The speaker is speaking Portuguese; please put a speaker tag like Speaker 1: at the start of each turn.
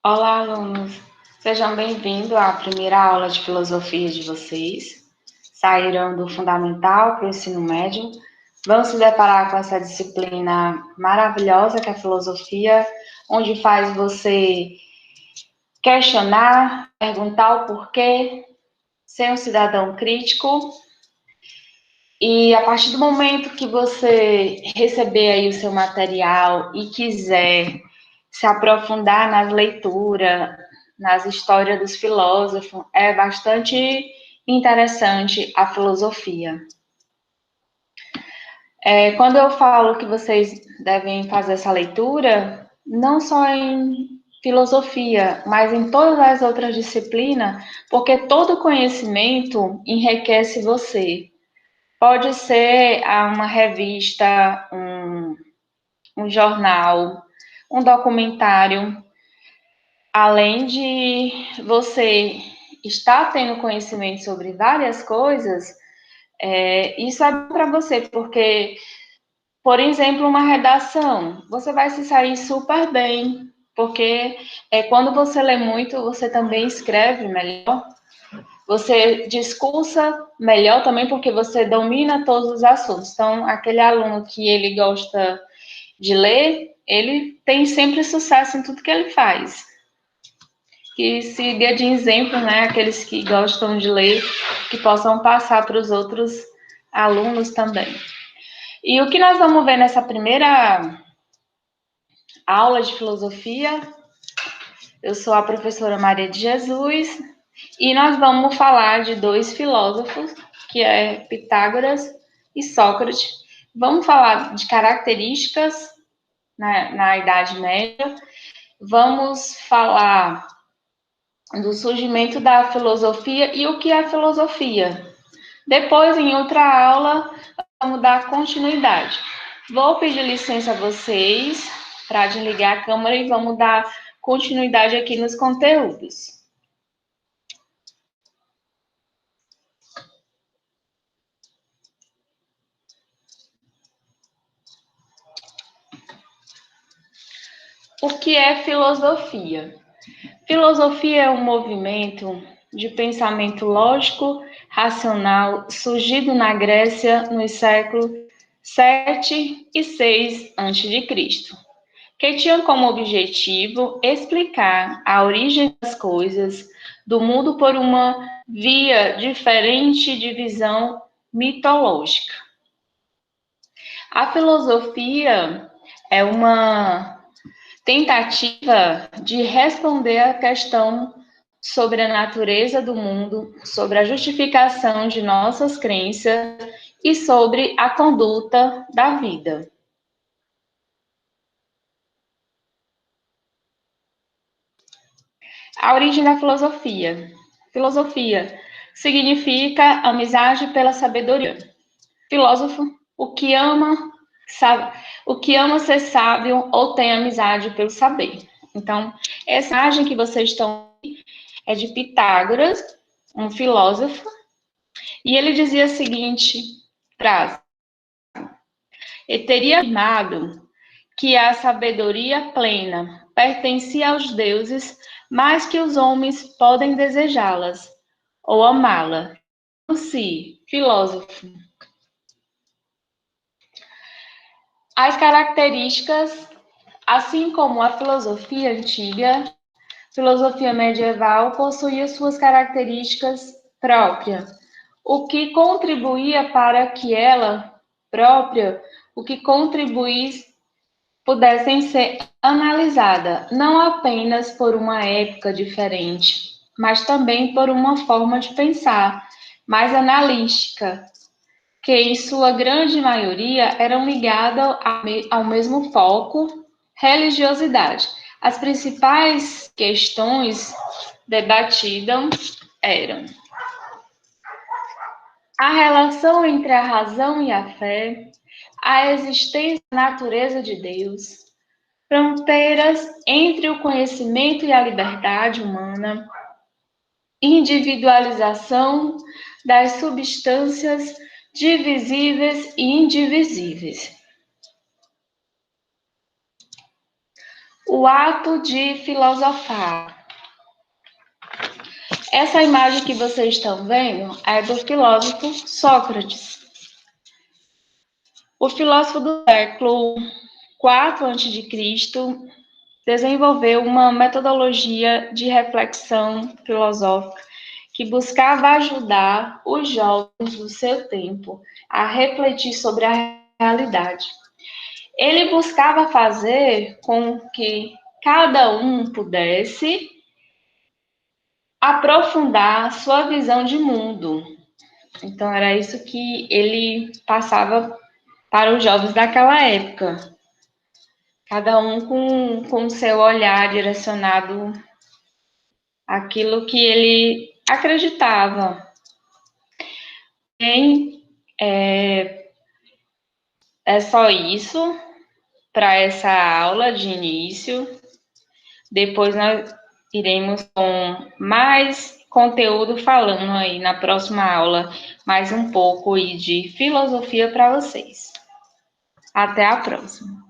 Speaker 1: Olá, alunos. Sejam bem-vindos à primeira aula de filosofia de vocês. Saíram do fundamental para o ensino médio. Vão se deparar com essa disciplina maravilhosa que é a filosofia, onde faz você questionar, perguntar o porquê, ser um cidadão crítico. E a partir do momento que você receber aí o seu material e quiser se aprofundar nas leituras, nas histórias dos filósofos, é bastante interessante a filosofia. Quando eu falo que vocês devem fazer essa leitura, não só em filosofia, mas em todas as outras disciplinas, porque todo conhecimento enriquece você. Pode ser uma revista, um jornal, um documentário. Além de você estar tendo conhecimento sobre várias coisas, isso é bom para você, porque, por exemplo, uma redação, você vai se sair super bem, porque quando você lê muito, você também escreve melhor. Você discursa melhor também porque você domina todos os assuntos. Então, aquele aluno que ele gosta de ler, ele tem sempre sucesso em tudo que ele faz. Que siga de exemplo, né, aqueles que gostam de ler, que possam passar para os outros alunos também. E o que nós vamos ver nessa primeira aula de filosofia, eu sou a professora Maria de Jesus, e nós vamos falar de dois filósofos, que é Pitágoras e Sócrates. Vamos falar de características na Idade Média, vamos falar do surgimento da filosofia e o que é filosofia. Depois, em outra aula, vamos dar continuidade. Vou pedir licença a vocês para desligar a câmera e vamos dar continuidade aqui nos conteúdos. O que é filosofia? Filosofia é um movimento de pensamento lógico, racional, surgido na Grécia nos séculos 7 e 6 a.C., que tinha como objetivo explicar a origem das coisas do mundo por uma via diferente de visão mitológica. A filosofia é uma tentativa de responder à questão sobre a natureza do mundo, sobre a justificação de nossas crenças e sobre a conduta da vida. A origem da filosofia. Filosofia significa amizade pela sabedoria. Filósofo, o que ama ser sábio ou tem amizade pelo saber. Então, essa imagem que vocês estão é de Pitágoras, um filósofo, e ele dizia a seguinte frase: ele teria afirmado que a sabedoria plena pertencia aos deuses, mas que os homens podem desejá-las ou amá-la. Si, filósofo. As características, assim como a filosofia antiga, filosofia medieval possuía suas características próprias, o que contribuía para que ela própria, o que contribuísse pudessem ser analisadas não apenas por uma época diferente, mas também por uma forma de pensar mais analítica, que em sua grande maioria eram ligadas ao mesmo foco, religiosidade. As principais questões debatidas eram a relação entre a razão e a fé, a existência da natureza de Deus, fronteiras entre o conhecimento e a liberdade humana, individualização das substâncias divisíveis e indivisíveis. O ato de filosofar. Essa imagem que vocês estão vendo é do filósofo Sócrates. O filósofo do século IV a.C. desenvolveu uma metodologia de reflexão filosófica que buscava ajudar os jovens do seu tempo a refletir sobre a realidade. Ele buscava fazer com que cada um pudesse aprofundar sua visão de mundo. Então, era isso que ele passava para os jovens daquela época. Cada um com o seu olhar direcionado àquilo que ele acreditava. É só isso para essa aula de início. Depois nós iremos com mais conteúdo falando aí na próxima aula, mais um pouco aí de filosofia para vocês. Até a próxima.